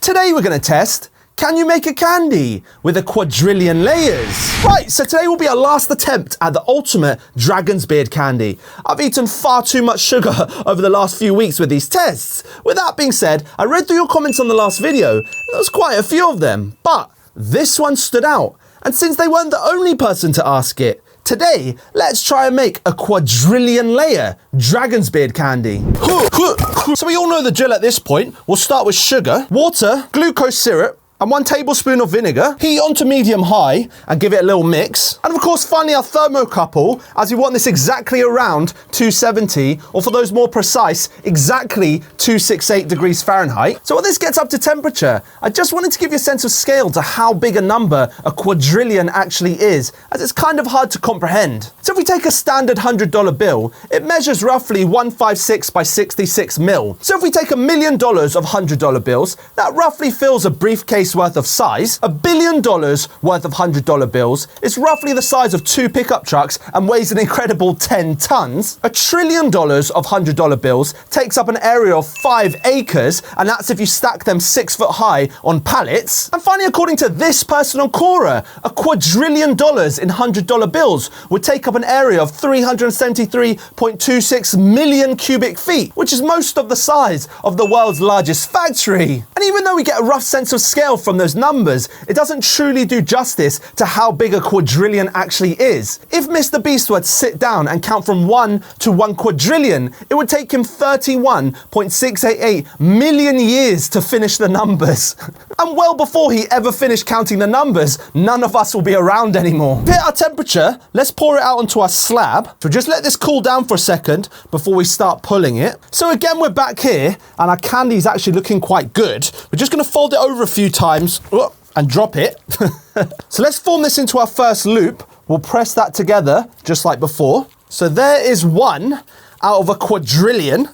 Today we're going to test, can you make a candy with a quadrillion layers? Right, so today will be our last attempt at the ultimate Dragon's Beard candy. I've eaten far too much sugar over the last few weeks with these tests. With that being said, I read through your comments on the last video. There was quite a few of them, but this one stood out. And since they weren't the only person to ask it, today, let's try and make a quadrillion layer Dragon's Beard candy. So we all know the drill at this point. We'll start with sugar, water, glucose syrup, and 1 tablespoon of vinegar. Heat onto medium-high and give it a little mix. And of course, finally our thermocouple, as we want this exactly around 270, or for those more precise, exactly 268 degrees Fahrenheit. So while this gets up to temperature, I just wanted to give you a sense of scale to how big a number a quadrillion actually is, as it's kind of hard to comprehend. So if we take a standard $100 bill, it measures roughly 156 by 66 mil. So if we take $1 million of $100 bills, that roughly fills a briefcase worth of size. $1 billion worth of $100 bills is roughly the size of 2 pickup trucks and weighs an incredible 10 tons. $1 trillion of $100 bills takes up an area of 5 acres, and that's if you stack them 6 foot high on pallets. And finally, according to this person on Quora, $1 quadrillion in $100 bills would take up an area of 373.26 million cubic feet, which is most of the size of the world's largest factory. And even though we get a rough sense of scale from those numbers, it doesn't truly do justice to how big a quadrillion actually is. If Mr. Beast were to sit down and count from 1 to 1 quadrillion, it would take him 31.688 million years to finish the numbers. And well before he ever finished counting the numbers, none of us will be around anymore. To hit our temperature, let's pour it out onto our slab. So just let this cool down for a second before we start pulling it. So again, we're back here and our candy is actually looking quite good. We're just going to fold it over a few times and drop it. So let's form this into our first loop. We'll press that together just like before. So there is 1 out of a quadrillion.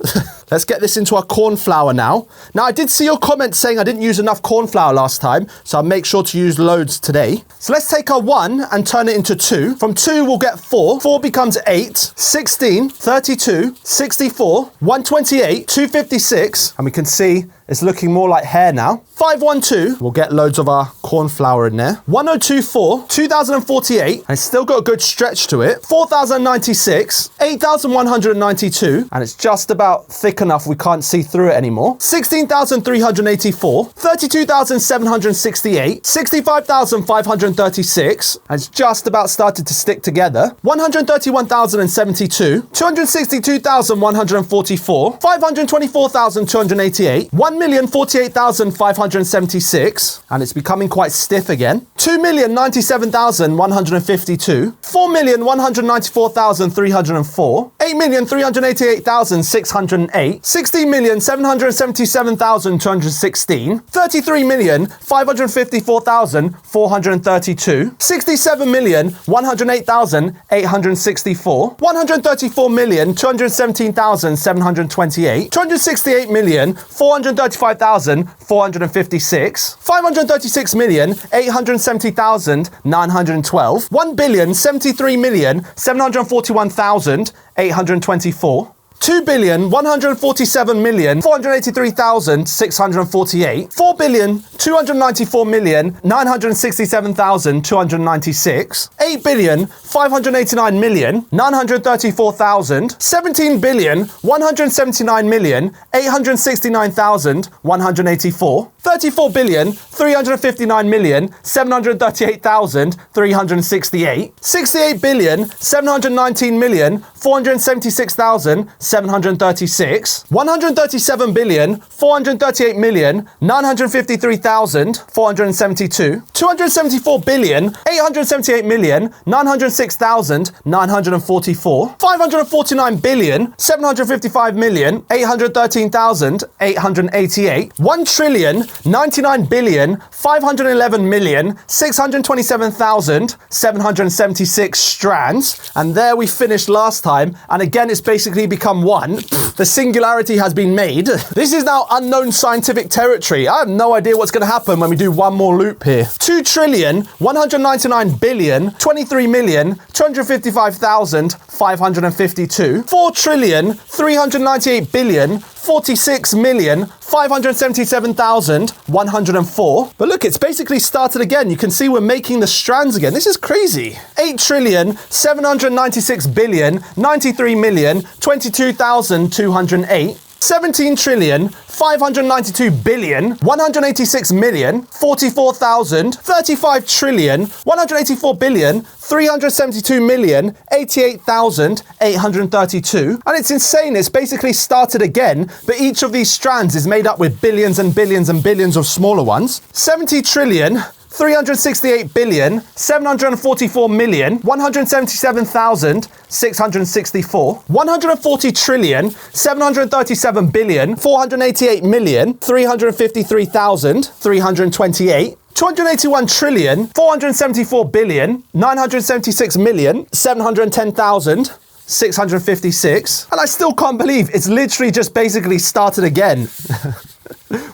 Let's get this into our corn flour now. Now, I did see your comment saying I didn't use enough corn flour last time, so I'll make sure to use loads today. So let's take our 1 and turn it into 2. From 2, we'll get 4. 4 becomes 8, 16, 32, 64, 128, 256, and we can see it's looking more like hair now. 512, we'll get loads of our corn flour in there. 1024, 2048, and it's still got a good stretch to it. 4096, 8192, and it's just about thick enough we can't see through it anymore. 16,384, 32,768, 65,536, and it's just about started to stick together. 131,072, 262,144, 524,288, 1,048,576, and it's becoming quite stiff again. 2,097,152, 4,194,304, 8,388,608, 16,777,216, 33,554,432, 67,108,864, 134,217,728, 268,435,456, 536,870,912, 1,073,741,824, 2,147,483,648, 4,294,967,296, 8,589,934,000, 17,179,869,184, 34,359,738,368, 68,719,476,736, 137,438,953,472, 274,878,906,944, 549,755,813,888, 1,099,511,627,776 strands. And there we finished last time. And again, it's basically become become one. The singularity has been made. This is now unknown scientific territory. I have no idea what's going to happen when we do one more loop here. 2,199,253,255,552. 4,398,046,577,104. But look, it's basically started again. You can see we're making the strands again. This is crazy. 8,796,093,022,208. 17,592,186,044,000, 35,184,372,088,832. And it's insane. It's basically started again, but each of these strands is made up with billions and billions and billions of smaller ones. 70,368,744,177,664. 140,737,488,353,328. 281,474,976,710,656. And I still can't believe it's literally just basically started again.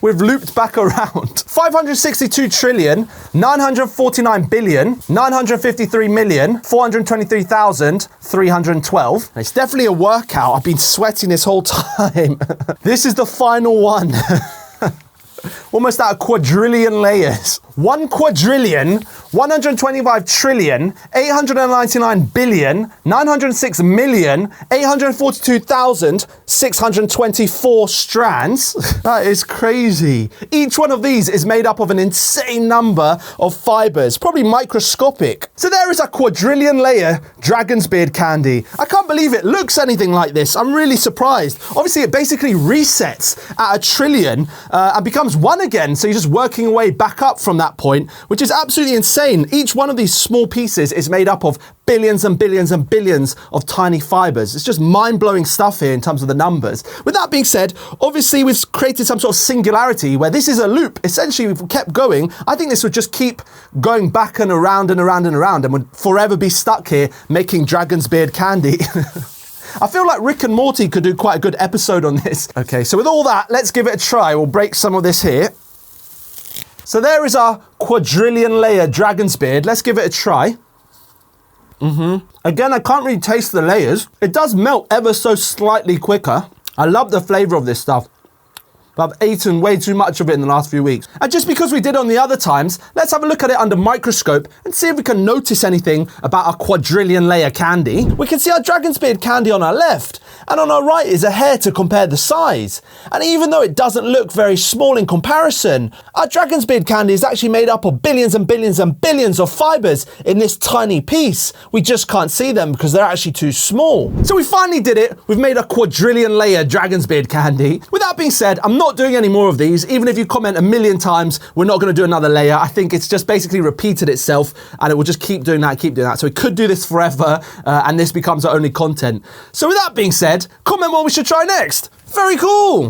We've looped back around. 562,949,953,423,312. It's definitely a workout. I've been sweating this whole time. This is the final one. Almost at a quadrillion layers. 1,225,809,906,842,624 strands. That is crazy. Each one of these is made up of an insane number of fibers, probably microscopic. So there is a quadrillion layer dragon's beard candy. I can't believe it looks anything like this. I'm really surprised. Obviously, it basically resets at a trillion and becomes one again. So you're just working your way back up from that point, which is absolutely insane. Each one of these small pieces is made up of billions and billions and billions of tiny fibers. It's just mind-blowing stuff here in terms of the numbers. With that being said, obviously we've created some sort of singularity where this is a loop. Essentially, if we kept going, I think this would just keep going back and around and around and around and would forever be stuck here making dragon's beard candy. I feel like Rick and Morty could do quite a good episode on this. Okay, so with all that, let's give it a try. We'll break some of this here. So there is our quadrillion layer dragon's beard. Let's give it a try. Again, I can't really taste the layers. It does melt ever so slightly quicker. I love the flavor of this stuff, but I've eaten way too much of it in the last few weeks. And just because we did on the other times, let's have a look at it under microscope and see if we can notice anything about our quadrillion layer candy. We can see our dragon's beard candy on our left, and on our right is a hair to compare the size. And even though it doesn't look very small in comparison, our dragon's beard candy is actually made up of billions and billions and billions of fibers in this tiny piece. We just can't see them because they're actually too small. So we finally did it. We've made a quadrillion layer dragon's beard candy. With that being said, I'm not doing any more of these. Even if you comment a million times, we're not going to do another layer. I think it's just basically repeated itself and it will just keep doing that, keep doing that. So we could do this forever and this becomes our only content. So with that being said, comment what we should try next. Very cool.